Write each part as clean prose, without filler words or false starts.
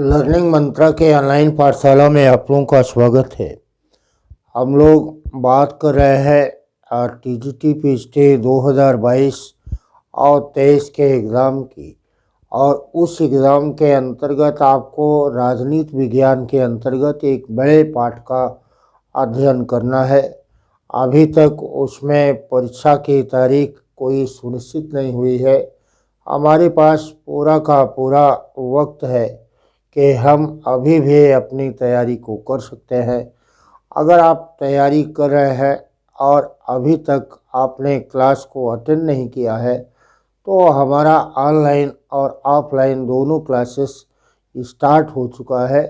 Learning मंत्रा के online पाठशाला में आप लोगों का स्वागत है। हम लोग बात कर रहे हैं टीजीटी पीएचडी 2022 और 23 के एग्ज़ाम की। और उस एग्ज़ाम के अंतर्गत आपको राजनीति विज्ञान के अंतर्गत एक बड़े पाठ का अध्ययन करना है। अभी तक उसमें परीक्षा की तारीख कोई सुनिश्चित नहीं हुई है। हमारे पास पूरा का पूरा वक्त है कि हम अभी भी अपनी तैयारी को कर सकते हैं। अगर आप तैयारी कर रहे हैं और अभी तक आपने क्लास को अटेंड नहीं किया है तो हमारा ऑनलाइन और ऑफलाइन दोनों क्लासेस स्टार्ट हो चुका है।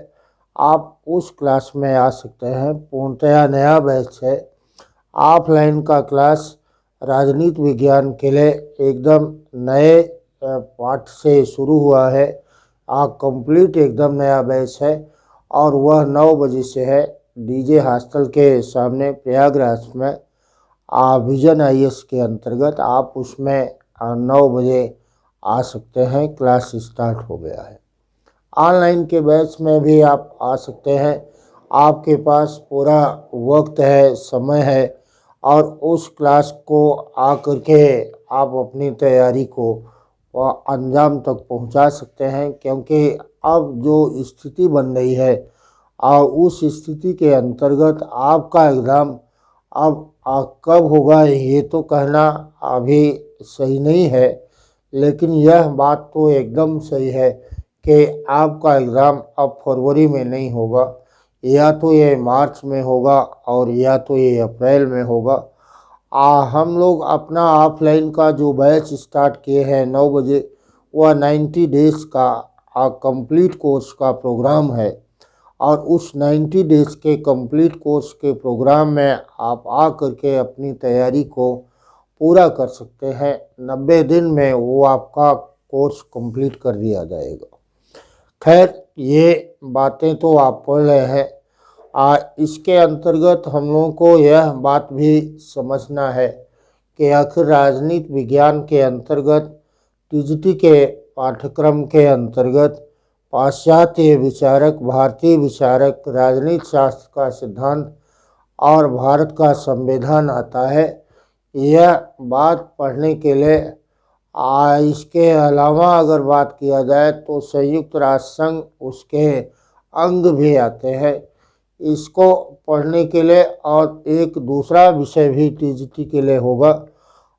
आप उस क्लास में आ सकते हैं। पूर्णतया नया बैच है। ऑफलाइन का क्लास राजनीति विज्ञान के लिए एकदम नए पाठ से शुरू हुआ है। कंप्लीट एकदम नया बैच है और वह 9 बजे से है। डीजे हॉस्टल के सामने प्रयागराज में विजन आईएएस के अंतर्गत आप उसमें 9 बजे आ सकते हैं। क्लास स्टार्ट हो गया है। ऑनलाइन के बैच में भी आप आ सकते हैं। आपके पास पूरा वक्त है, समय है और उस क्लास को आकर के आप अपनी तैयारी को अंजाम तक पहुंचा सकते हैं। क्योंकि अब जो स्थिति बन रही है उस स्थिति के अंतर्गत आपका एग्ज़ाम अब कब होगा ये तो कहना अभी सही नहीं है, लेकिन यह बात तो एकदम सही है कि आपका एग्ज़ाम अब फरवरी में नहीं होगा, या तो ये मार्च में होगा और या तो ये अप्रैल में होगा। हम लोग अपना ऑफलाइन का जो बैच स्टार्ट किए हैं 9 बजे, वह 90 डेज़ का कंप्लीट कोर्स का प्रोग्राम है। और उस 90 डेज़ के कंप्लीट कोर्स के प्रोग्राम में आप आ करके अपनी तैयारी को पूरा कर सकते हैं। 90 दिन में वो आपका कोर्स कंप्लीट कर दिया जाएगा। खैर, ये बातें तो आप पढ़ रहे हैं। इसके अंतर्गत हम लोगों को यह बात भी समझना है कि आखिर राजनीति विज्ञान के अंतर्गत टीजीटी के पाठ्यक्रम के अंतर्गत पाश्चात्य विचारक, भारतीय विचारक, राजनीति शास्त्र का सिद्धांत और भारत का संविधान आता है। यह बात पढ़ने के लिए इसके अलावा अगर बात किया जाए तो संयुक्त राष्ट्र संघ, उसके अंग भी आते हैं। इसको पढ़ने के लिए और एक दूसरा विषय भी टीजीटी के लिए होगा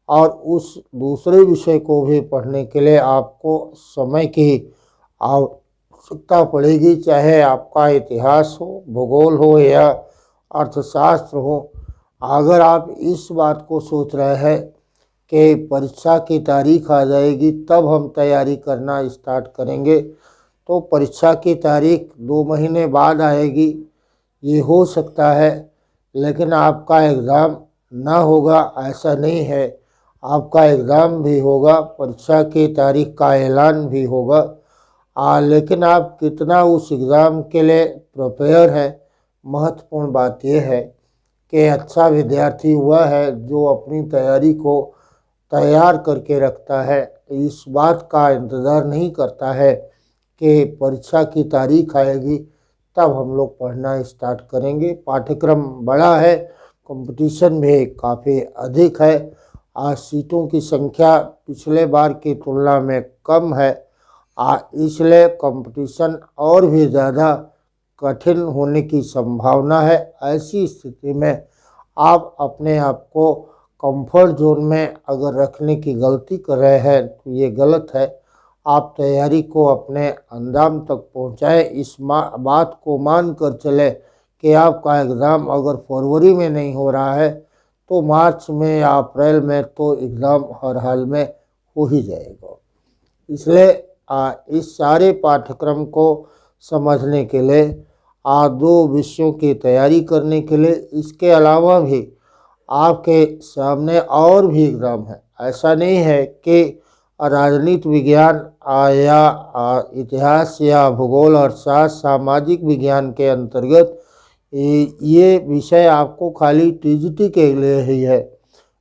और उस दूसरे विषय को भी पढ़ने के लिए आपको समय की आवश्यकता पड़ेगी, चाहे आपका इतिहास हो, भूगोल हो या अर्थशास्त्र हो। अगर आप इस बात को सोच रहे हैं कि परीक्षा की तारीख आ जाएगी तब हम तैयारी करना स्टार्ट करेंगे, तो परीक्षा की तारीख 2 महीने बाद आएगी, ये हो सकता है। लेकिन आपका एग्ज़ाम ना होगा ऐसा नहीं है। आपका एग्ज़ाम भी होगा, परीक्षा की तारीख का ऐलान भी होगा। लेकिन आप कितना उस एग्ज़ाम के लिए प्रिपेयर है, महत्वपूर्ण बात यह है कि अच्छा विद्यार्थी वह है जो अपनी तैयारी को तैयार करके रखता है, इस बात का इंतज़ार नहीं करता है कि परीक्षा की तारीख आएगी तब हम लोग पढ़ना स्टार्ट करेंगे। पाठ्यक्रम बड़ा है, कंपटीशन भी काफ़ी अधिक है। आज सीटों की संख्या पिछले बार की तुलना में कम है, इसलिए कंपटीशन और भी ज़्यादा कठिन होने की संभावना है। ऐसी स्थिति में आप अपने आप को कंफर्ट जोन में अगर रखने की गलती कर रहे हैं तो ये गलत है। आप तैयारी को अपने अंजाम तक पहुंचाएं। इस बात को मान कर चले कि आपका एग्ज़ाम अगर फरवरी में नहीं हो रहा है तो मार्च में या अप्रैल में तो एग्ज़ाम हर हाल में हो ही जाएगा। इसलिए इस सारे पाठ्यक्रम को समझने के लिए 2 विषयों की तैयारी करने के लिए इसके अलावा भी आपके सामने और भी एग्ज़ाम है। ऐसा नहीं है कि राजनीति विज्ञान या इतिहास या भूगोल और सामाजिक विज्ञान के अंतर्गत ये विषय आपको खाली टीजीटी के लिए ही है,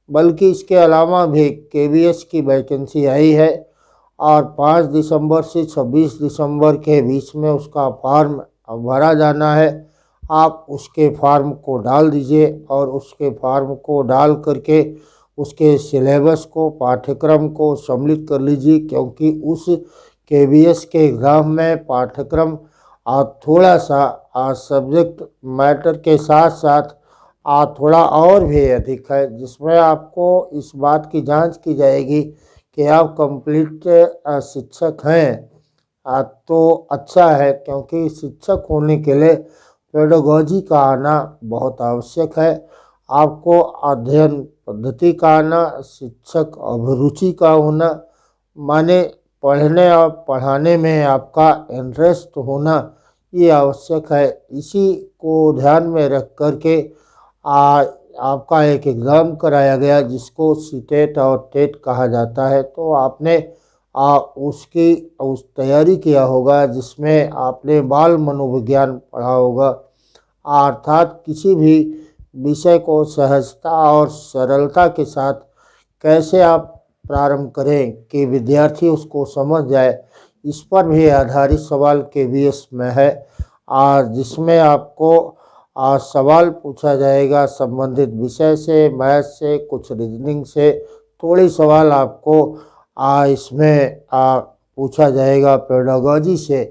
बल्कि इसके अलावा भी केवीएस की वैकेंसी आई है और 5 दिसंबर से 26 दिसंबर के बीच में उसका फॉर्म भरा जाना है। आप उसके फॉर्म को डाल दीजिए और उसके फॉर्म को डाल करके उसके सिलेबस को, पाठ्यक्रम को सम्मिलित कर लीजिए, क्योंकि उस केवीएस के एग्ज़ाम में पाठ्यक्रम थोड़ा सा सब्जेक्ट मैटर के साथ साथ थोड़ा और भी अधिक है, जिसमें आपको इस बात की जांच की जाएगी कि आप कंप्लीट शिक्षक हैं। तो अच्छा है, क्योंकि शिक्षक होने के लिए पेडागॉजी का आना बहुत आवश्यक है। आपको अध्ययन पद्धति का आना, शिक्षक अभिरुचि का होना, माने पढ़ने और पढ़ाने में आपका इंटरेस्ट होना, ये आवश्यक है। इसी को ध्यान में रख कर के आपका एक एग्ज़ाम कराया गया जिसको सीटेट और टेट कहा जाता है। तो आपने उसकी तैयारी किया होगा, जिसमें आपने बाल मनोविज्ञान पढ़ा होगा, अर्थात किसी भी विषय को सहजता और सरलता के साथ कैसे आप प्रारंभ करें कि विद्यार्थी उसको समझ जाए, इस पर भी आधारित सवाल केवीएस में है, और जिसमें आपको सवाल पूछा जाएगा संबंधित विषय से, मैथ से, कुछ रीजनिंग से, थोड़ी सवाल आपको इसमें पूछा जाएगा पेडागॉजी से।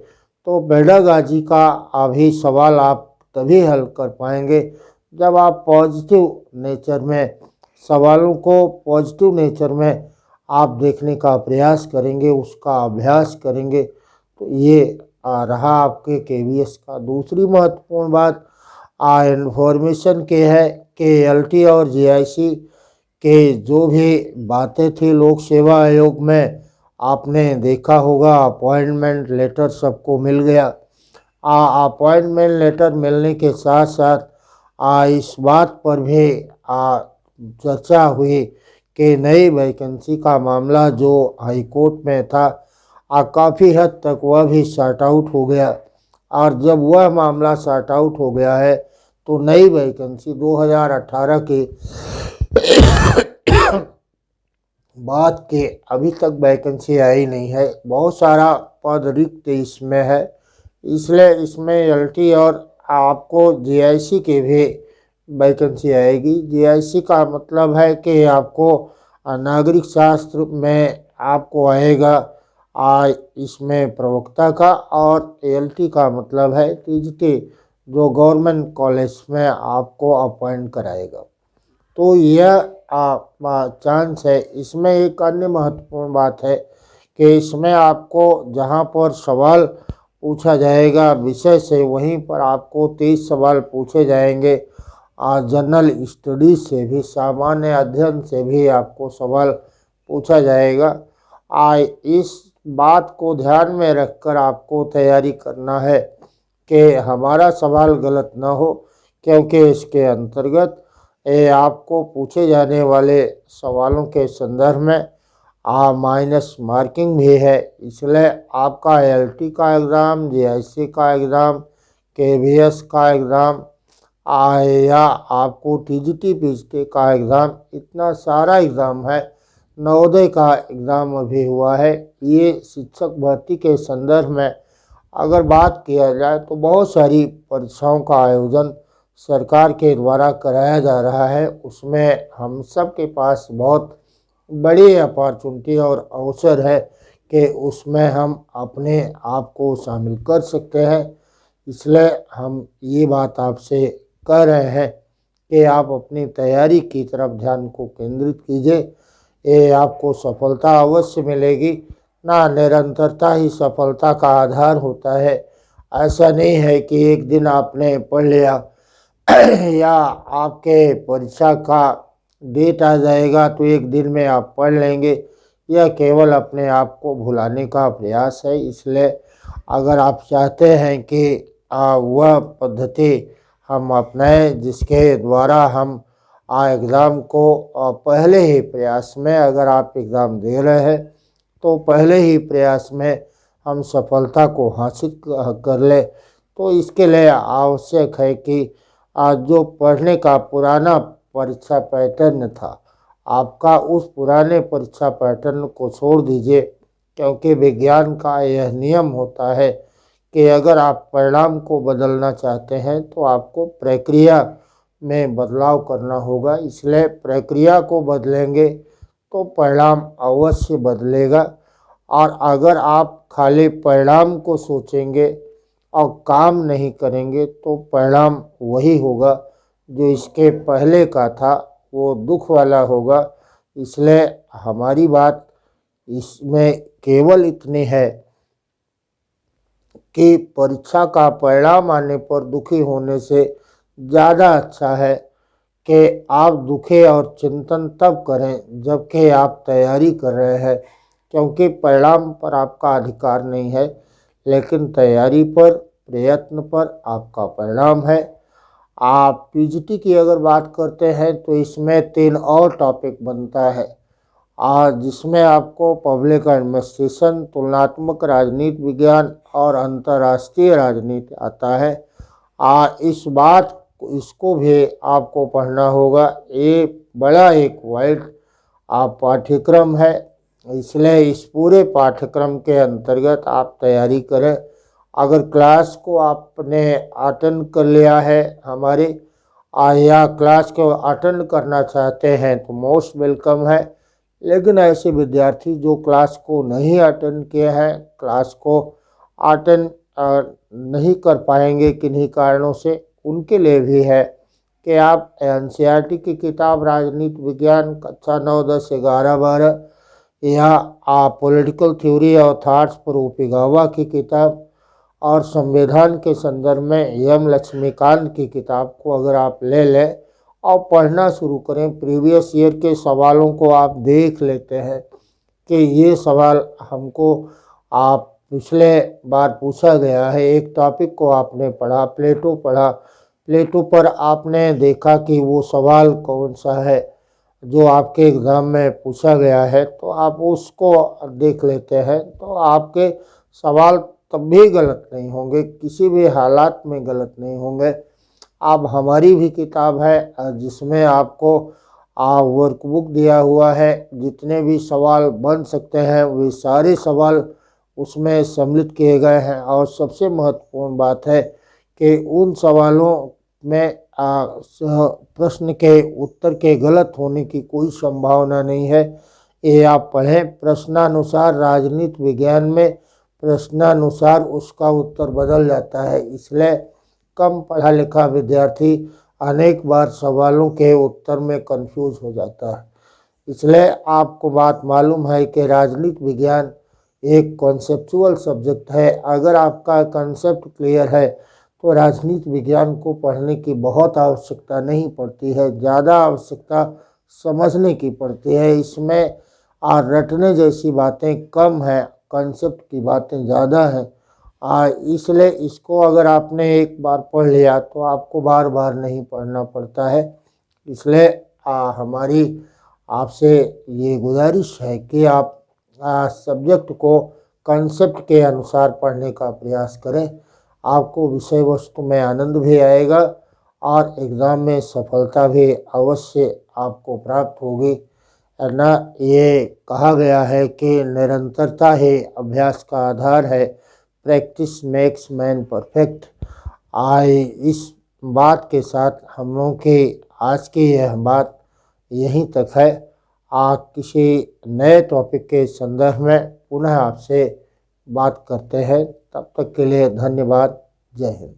तो पेडागॉजी का अभी सवाल आप तभी हल कर पाएंगे जब आप पॉजिटिव नेचर में सवालों को पॉजिटिव नेचर में आप देखने का प्रयास करेंगे, उसका अभ्यास करेंगे। तो ये रहा आपके केवीएस का। दूसरी महत्वपूर्ण बात इन्फॉर्मेशन के है कि एलटी और जीआईसी के जो भी बातें थी लोक सेवा आयोग में, आपने देखा होगा अपॉइंटमेंट लेटर सबको मिल गया। अपॉइंटमेंट लेटर मिलने के साथ साथ इस बात पर भी चर्चा हुई कि नई वैकेंसी का मामला जो हाई कोर्ट में था काफ़ी हद तक वह भी सॉर्ट आउट हो गया। और जब वह मामला सॉर्ट आउट हो गया है तो नई वैकेंसी 2018 के बाद के अभी तक वैकेंसी आई नहीं है। बहुत सारा पद रिक्त इसमें है, इसलिए इसमें एलटी और आपको जीआईसी के भी वैकेंसी आएगी। जीआईसी का मतलब है कि आपको नागरिक शास्त्र में आपको आएगा इसमें प्रवक्ता का, और एलटी का मतलब है टीजीटी, जो गवर्नमेंट कॉलेज में आपको अपॉइंट कराएगा। तो यह चांस है। इसमें एक अन्य महत्वपूर्ण बात है कि इसमें आपको जहां पर सवाल पूछा जाएगा विषय से, वहीं पर आपको 30 सवाल पूछे जाएंगे। जनरल स्टडीज से भी, सामान्य अध्ययन से भी आपको सवाल पूछा जाएगा। इस बात को ध्यान में रखकर आपको तैयारी करना है कि हमारा सवाल गलत ना हो, क्योंकि इसके अंतर्गत आपको पूछे जाने वाले सवालों के संदर्भ में माइनस मार्किंग भी है। इसलिए आपका एलटी का एग्ज़ाम, जीआईसी का एग्ज़ाम, केवीएस का एग्ज़ाम या आपको टीजीटी पीजीटी का एग्ज़ाम, इतना सारा एग्ज़ाम है। नवोदय का एग्ज़ाम अभी हुआ है। ये शिक्षक भर्ती के संदर्भ में अगर बात किया जाए तो बहुत सारी परीक्षाओं का आयोजन सरकार के द्वारा कराया जा रहा है। उसमें हम सब के पास बहुत बड़ी अपॉर्चुनिटी और अवसर है कि उसमें हम अपने आप को शामिल कर सकते हैं। इसलिए हम ये बात आपसे कह रहे हैं कि आप अपनी तैयारी की तरफ ध्यान को केंद्रित कीजिए। ये आपको सफलता अवश्य मिलेगी। ना निरंतरता ही सफलता का आधार होता है। ऐसा नहीं है कि एक दिन आपने पढ़ लिया या आपके परीक्षा का डेट आ जाएगा तो एक दिन में आप पढ़ लेंगे। यह केवल अपने आप को भुलाने का प्रयास है। इसलिए अगर आप चाहते हैं कि वह पद्धति हम अपनाएं जिसके द्वारा हम एग्ज़ाम को पहले ही प्रयास में, अगर आप एग्ज़ाम दे रहे हैं तो पहले ही प्रयास में हम सफलता को हासिल कर ले, तो इसके लिए आवश्यक है कि आज जो पढ़ने का पुराना परीक्षा पैटर्न था आपका, उस पुराने परीक्षा पैटर्न को छोड़ दीजिए, क्योंकि विज्ञान का यह नियम होता है कि अगर आप परिणाम को बदलना चाहते हैं तो आपको प्रक्रिया में बदलाव करना होगा। इसलिए प्रक्रिया को बदलेंगे तो परिणाम अवश्य बदलेगा। और अगर आप खाली परिणाम को सोचेंगे और काम नहीं करेंगे तो परिणाम वही होगा जो इसके पहले का था, वो दुख वाला होगा। इसलिए हमारी बात इसमें केवल इतनी है कि परीक्षा का परिणाम आने पर दुखी होने से ज़्यादा अच्छा है कि आप दुखे और चिंतन तब करें जबकि आप तैयारी कर रहे हैं, क्योंकि परिणाम पर आपका अधिकार नहीं है, लेकिन तैयारी पर, प्रयत्न पर आपका परिणाम है। आप पीजीटी की अगर बात करते हैं तो इसमें 3 और टॉपिक बनता है, और जिसमें आपको पब्लिक एडमिनिस्ट्रेशन, तुलनात्मक राजनीति विज्ञान और अंतर्राष्ट्रीय राजनीति आता है। इसको भी आपको पढ़ना होगा। ये बड़ा एक वाइड पाठ्यक्रम है, इसलिए इस पूरे पाठ्यक्रम के अंतर्गत आप तैयारी करें। अगर क्लास को आपने अटेंड कर लिया है हमारे, या क्लास को अटेंड करना चाहते हैं तो मोस्ट वेलकम है। लेकिन ऐसे विद्यार्थी जो क्लास को नहीं अटेंड किए हैं, क्लास को अटेंड नहीं कर पाएंगे किन्हीं कारणों से, उनके लिए भी है कि आप एनसीईआरटी की किताब राजनीति विज्ञान कक्षा 9, 10, 11, 12 या पॉलिटिकल थ्योरी और थॉट्स पर ओपिगावा की किताब और संविधान के संदर्भ में एम लक्ष्मीकांत की किताब को अगर आप ले लें और पढ़ना शुरू करें, प्रीवियस ईयर के सवालों को आप देख लेते हैं कि ये सवाल हमको आप पिछले बार पूछा गया है। एक टॉपिक को आपने पढ़ा, प्लेटो पढ़ा, प्लेटो पर आपने देखा कि वो सवाल कौन सा है जो आपके एग्ज़ाम में पूछा गया है, तो आप उसको देख लेते हैं तो आपके सवाल तब भी गलत नहीं होंगे, किसी भी हालात में गलत नहीं होंगे। अब हमारी भी किताब है जिसमें आपको वर्कबुक दिया हुआ है, जितने भी सवाल बन सकते हैं वे सारे सवाल उसमें सम्मिलित किए गए हैं। और सबसे महत्वपूर्ण बात है कि उन सवालों में प्रश्न के उत्तर के गलत होने की कोई संभावना नहीं है। ये आप पढ़ें। प्रश्नानुसार राजनीति विज्ञान में प्रश्नानुसार उसका उत्तर बदल जाता है, इसलिए कम पढ़ा लिखा विद्यार्थी अनेक बार सवालों के उत्तर में कंफ्यूज हो जाता है। इसलिए आपको बात मालूम है कि राजनीति विज्ञान एक कॉन्सेप्चुअल सब्जेक्ट है। अगर आपका कंसेप्ट क्लियर है तो राजनीति विज्ञान को पढ़ने की बहुत आवश्यकता नहीं पड़ती है, ज़्यादा आवश्यकता समझने की पड़ती है। इसमें रटने जैसी बातें कम हैं, कंसेप्ट की बातें ज़्यादा हैं। इसलिए इसको अगर आपने एक बार पढ़ लिया तो आपको बार बार नहीं पढ़ना पड़ता है। इसलिए हमारी आपसे ये गुजारिश है कि आप सब्जेक्ट को कंसेप्ट के अनुसार पढ़ने का प्रयास करें। आपको विषय वस्तु में आनंद भी आएगा और एग्ज़ाम में सफलता भी अवश्य आपको प्राप्त होगी। ना ये कहा गया है कि निरंतरता ही अभ्यास का आधार है, प्रैक्टिस मेक्स मैन परफेक्ट। इस बात के साथ हम लोगों की आज की यह बात यहीं तक है। किसी नए टॉपिक के संदर्भ में पुनः आपसे बात करते हैं। तब तक के लिए धन्यवाद। जय हिंद।